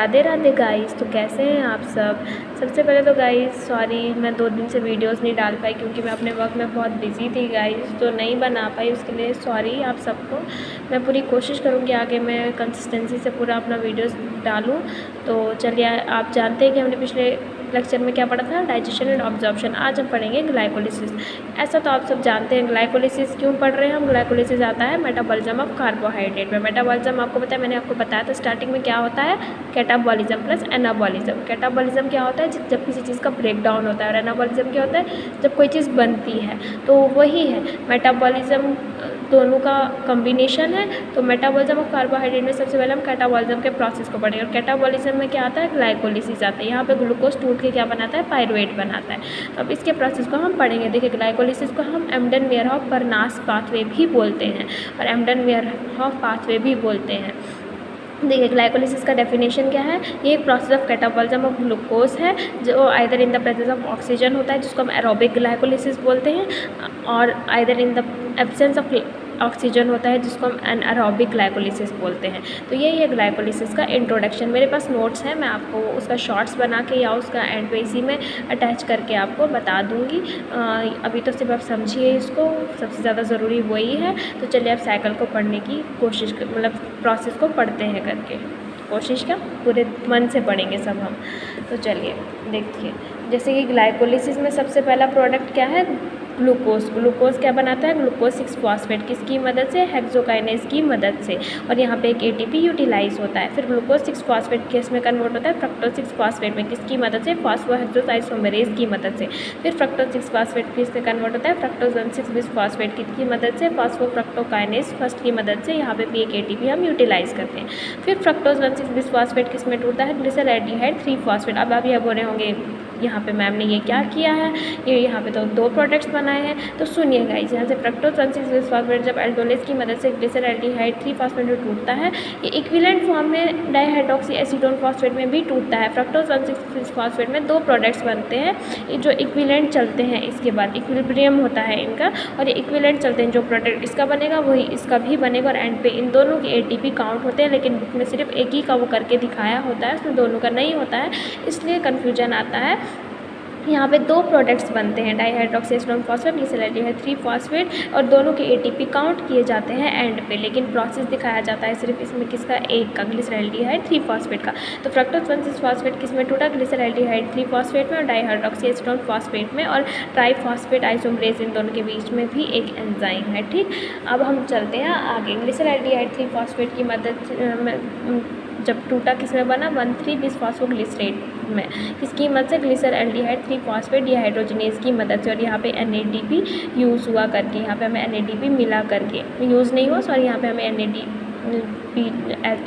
Radhe Radhe guys. तो कैसे हैं आप सब। सबसे पहले तो गाइस सॉरी, मैं 2 दिन से वीडियोस नहीं डाल पाई क्योंकि मैं अपने वर्क में बहुत बिजी थी गाइस, तो नहीं बना पाई। उसके लिए सॉरी आप सबको। मैं पूरी कोशिश करूँगी आगे मैं कंसिस्टेंसी से पूरा अपना वीडियोस डालूँ। तो चलिए, आप जानते हैं कि हमने पिछले लेक्चर में क्या पढ़ा था, डाइजेशन एंड ऑब्जॉर्प्शन। आज हम पढ़ेंगे ग्लाइकोलिसिस। ऐसा तो आप सब जानते हैं, ग्लाइकोलिसिस क्यों पढ़ रहे हैं हम। ग्लाइकोलिसिस आता है मेटाबॉलिज्म ऑफ कार्बोहाइड्रेट में। मेटाबॉलिज्म आपको पता है, मैंने आपको बताया था स्टार्टिंग में क्या होता है, कैटाबॉलिज्म प्लस एनाबॉलिज्म। कैटाबॉलिज्म क्या होता है, जब किसी चीज़ का ब्रेक डाउन होता है, और एनाबॉलिज्म क्या होता है, जब कोई चीज़ बनती है। तो वही है मेटाबॉलिज्म, दोनों का कॉम्बिनेशन है। तो मेटाबॉलिज्म ऑफ कार्बोहाइड्रेट में सबसे पहले हम कैटाबॉलिज्म के प्रोसेस को पढ़ेंगे। और कैटाबॉलिज्म में क्या आता है, ग्लाइकोलिसिस आता है। यहाँ पे ग्लूकोज टूट के क्या बनाता है, पायरुवेट बनाता है। तो अब इसके प्रोसेस को हम पढ़ेंगे। देखिए, ग्लाइकोलिसिस को हम एम्डन-वेयरहॉफ-बर्नास पाथवे भी बोलते हैं और एम्डन-वेयरहॉफ पाथवे भी बोलते हैं। देखिए, ग्लाइकोलिसिस का डेफिनेशन क्या है, ये एक process of catabolism of glucose है जो either in the presence of oxygen होता है, जिसको हम एरोबिक ग्लाइकोलिसिस बोलते हैं, और either in the absence of oxygen होता है, जिसको हम एनारोबिक ग्लाइकोलिसिस बोलते हैं। तो यही है ग्लाइकोलिसिस का इंट्रोडक्शन। मेरे पास नोट्स हैं, मैं आपको उसका शॉर्ट्स बना के या उसका एंड पे इसी में अटैच करके आपको बता दूँगी। अभी तो सिर्फ आप समझिए इसको, सबसे ज़्यादा ज़रूरी वही है। तो चलिए आप साइकिल को पढ़ने की कोशिश मतलब प्रोसेस को पढ़ते हैं करके। कोशिश क्या, पूरे मन से पढ़ेंगे सब हम। तो चलिए देखिए, जैसे कि ग्लाइकोलिसिस में सबसे पहला प्रोडक्ट क्या है, ग्लूकोज। ग्लूकोज क्या बनाता है, ग्लूकोज 6 फॉस्फेट, किसकी मदद से, हेक्सोकाइनेज की मदद से। और यहाँ पे एक एटीपी यूटिलाइज होता है। फिर ग्लूकोज 6 फॉस्फेट किस में कन्वर्ट होता है, फ्रक्टोज 6 फॉस्फेट में, किसकी मदद से, फॉस्फोहेक्सोसाइसोमेरेज की मदद से। फिर फ्रक्टोज 6 फॉस्फेट किस में कन्वर्ट होता है, फ्रक्टोज 1,6 बिस फॉस्फेट किसकी मदद से, फॉस्फोफ्रक्टोकाइनेज फर्स्ट की मदद से। यहाँ पे भी एक एटीपी हम यूटिलाइज करते हैं। फिर फ्रक्टोज 1,6 बिस फॉस्फेट किस में टूटता है, ग्लिसरैल्डिहाइड 3 फॉस्फेट। अब आप यह बोल रहे होंगे यहाँ पे मैम ने ये क्या किया है, ये यहाँ पे तो 2 प्रोडक्ट्स बनाए हैं। तो सुनिए गाइस, यहाँ से फ्रक्टोज 1,6 बिस फॉस्फेट जब एल्डोलेज की मदद से ग्लिसरैल्डिहाइड 3 फॉस्फेट में टूटता है, ये इक्विवेलेंट फॉर्म में डाइहाइड्रोक्सी एसीटोन फॉस्फेट में भी टूटता है। फ्रक्टोज 1,6 बिस फॉस्फेट में 2 प्रोडक्ट्स बनते हैं, ये जो इक्विवेलेंट चलते हैं, इसके बाद इक्विलिब्रियम होता है इनका, और ये इक्विवेलेंट चलते हैं। जो प्रोडक्ट इसका बनेगा वही इसका भी बनेगा, और एंड पे इन दोनों के एटीपी काउंट होते हैं। लेकिन बुक में सिर्फ एक ही का वो करके दिखाया होता है, उसमें दोनों का नहीं होता है, इसलिए कन्फ्यूजन आता है। यहाँ पे 2 प्रोडक्ट्स बनते हैं, dihydroxy acetone phosphate, glyceraldehyde 3 phosphate, और दोनों के एटीपी काउंट किए जाते हैं एंड पे। लेकिन प्रोसेस दिखाया जाता है सिर्फ इसमें किसका, एक का, ग्लिसरैल्डिहाइड 3 फॉस्फेट का। तो फ्रक्टोज 1,6 फॉस्फेट किस में टूटा, ग्लिसरैल्डिहाइड 3 फॉस्फेट में, और डाइहाइड्रोक्सी एसीटोन फॉस्फेट में, और ट्राईफॉस्फेट आइसोमरेज इन दोनों के बीच में भी एक एंजाइम है। ठीक, अब हम चलते हैं आगे। ग्लिसरैल्डिहाइड 3 फॉस्फेट की मदद जब टूटा किस में बना, 1,3 बिस फॉस्फोग्लिसरेट में, किसकी मदद से, ग्लिसरैल्डिहाइड 3 फॉस्फेट डिहाइड्रोजनेज की मदद से। और यहाँ पे NADP यूज़ हुआ करके, यहाँ पे हमें NADP मिला करके, यूज़ नहीं हुआ सॉरी, यहाँ पे हमें NADH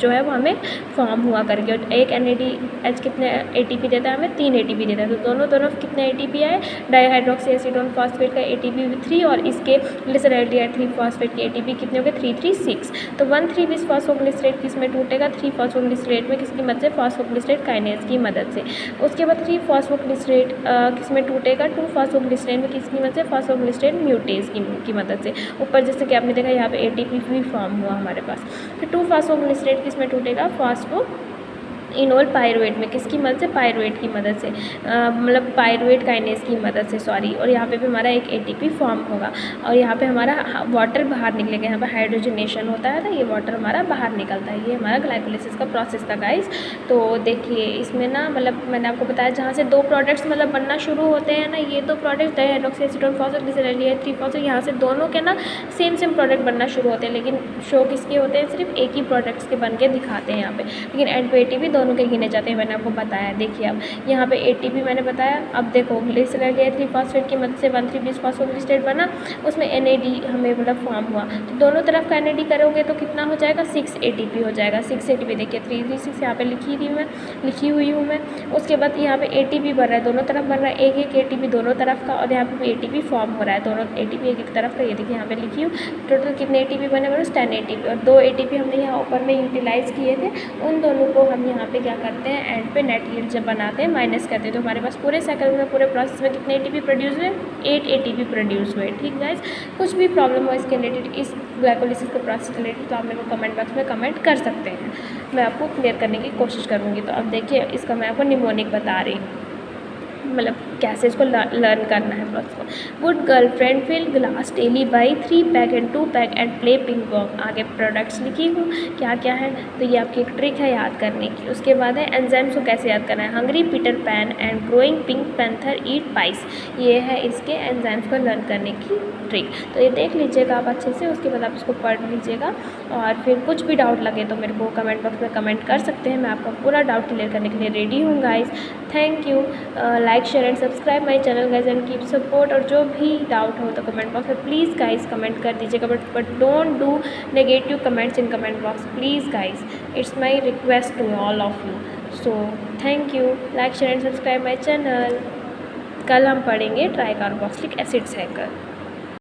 जो है वो हमें फॉर्म हुआ करके। और एक NADH कितने ATP देता है, हमें 3 ATP देता है। तो दोनों तरफ कितने ATP आए, डाइहाइड्रोक्सी एसीटोन फॉस्फेट का ATP 3 और इसके ग्लिसरैल्डिहाइड 3 फॉस्फेट के ATP कितने हो गए, 3, 3, 6। तो 1,3 बिस फॉस्फोग्लिसरेट किस में टूटेगा, 3 फॉस्फोग्लिसरेट में, किसकी मदद से, फॉस्फोग्लिसरेट काइनेज की मदद से। उसके बाद 3 फॉस्फोग्लिसरेट किस में टूटेगा, 2 फॉस्फोग्लिसरेट में, किसकी मदद से, फॉस्फोग्लिसरेट म्यूटेज की मदद से। ऊपर जैसे कि आपने देखा यहाँ पे ATP भी फॉर्म हुआ हमारे पास। फिर 2 फॉस्फोग्लिसरेट किस में टूटेगा, फॉस्फो इनोल पायरुवेट में, किसकी मदद से, पायरुवेट की मदद से, मतलब पायरुवेट काइनेज की मदद से सॉरी। और यहाँ पे भी हमारा एक ATP फॉर्म होगा, और यहाँ पे हमारा वाटर बाहर निकलेगा। यहाँ पे हाइड्रोजनेशन होता है ना, ये वाटर हमारा बाहर निकलता है। ये हमारा ग्लाइकोलिसिस का प्रोसेस था गाइस। तो देखिए इसमें ना, मतलब मैंने आपको बताया जहाँ से 2 प्रोडक्ट्स मतलब बनना शुरू होते हैं ना, ये 2 products dihydroxy acetone phosphate, glyceraldehyde 3 phosphate, यहाँ से दोनों के ना सेम प्रोडक्ट बनना शुरू होते हैं। लेकिन शो किसके होते हैं, सिर्फ एक ही प्रोडक्ट्स के बन के दिखाते हैं यहाँ पे। लेकिन एंड पे ATP दोनों के गिने जाते हैं, मैंने आपको बताया। देखिए अब यहाँ पे ATP मैंने बताया। अब देखो ग्लिसरैल्डिहाइड 3 फॉस्फेट की मदद से 1,3 बिस फॉस्फोग्लिसरेट बना, उसमें NAD हमें मतलब फॉर्म हुआ। तो दोनों तरफ का NAD करोगे तो कितना हो जाएगा, 6 ATP हो जाएगा। 6 ATP देखिए 3, 3, 6 यहाँ पे लिखी हुई हूँ मैं। उसके बाद यहाँ पे ATP बन रहा है, दोनों तरफ बन रहा है, एक ATP दोनों तरफ का, और यहाँ पे ATP फॉर्म हो रहा है, दोनों ATP एक तरफ का। ये देखिए यहाँ पे लिखी हूँ। टोटल कितने ATP बने, 10 ATP, और 2 ATP हमने यहाँ ऊपर में यूटिलाइज़ किए थे, उन दोनों को हम यहाँ यहाँ पे क्या करते हैं, एंड पे नेट यील्ड जब बनाते हैं माइनस करते हैं, तो हमारे पास पूरे साइकिल में, पूरे प्रोसेस में कितने ATP प्रोड्यूस हुए, 8 ATP प्रोड्यूस हुए। ठीक गाइस, कुछ भी प्रॉब्लम हो इसके रिलेटेड, इस ग्लाइकोलिसिस के प्रोसेस के रिलेटेड, तो आप मेरे को कमेंट बॉक्स में कमेंट कर सकते हैं, मैं आपको क्लियर करने की कोशिश करूँगी। तो अब देखिए इसका मैं आपको निमोनिक बता रही हूँ, मतलब कैसे इसको लर्न करना है प्रोसेस को। Good girlfriend fill glass daily by 3 pack and 2 pack and play ping pong. आगे प्रोडक्ट्स लिखी हूँ क्या क्या है, तो ये आपकी एक ट्रिक है याद करने की। उसके बाद है एंजाइम्स को कैसे याद करना है, hungry Peter pan and growing pink panther eat price, ये है इसके एंजाइम्स को लर्न करने की ट्रिक। तो ये देख लीजिएगा आप अच्छे से, उसके बाद आप इसको पढ़ लीजिएगा, और फिर कुछ भी डाउट लगे तो मेरे को कमेंट बॉक्स में कमेंट कर सकते हैं, मैं आपका पूरा डाउट क्लियर करने के लिए रेडी हूँ guys. Thank you, like share and subscribe my channel guys and keep support. और जो भी डाउट हो तो कमेंट बॉक्स में प्लीज़ गाइज कमेंट कर दीजिएगा, but don't do negative comments in comment box please guys, it's my request to all of you. So thank you, like share and subscribe my channel. कल हम पढ़ेंगे tricarboxylic acid cycle.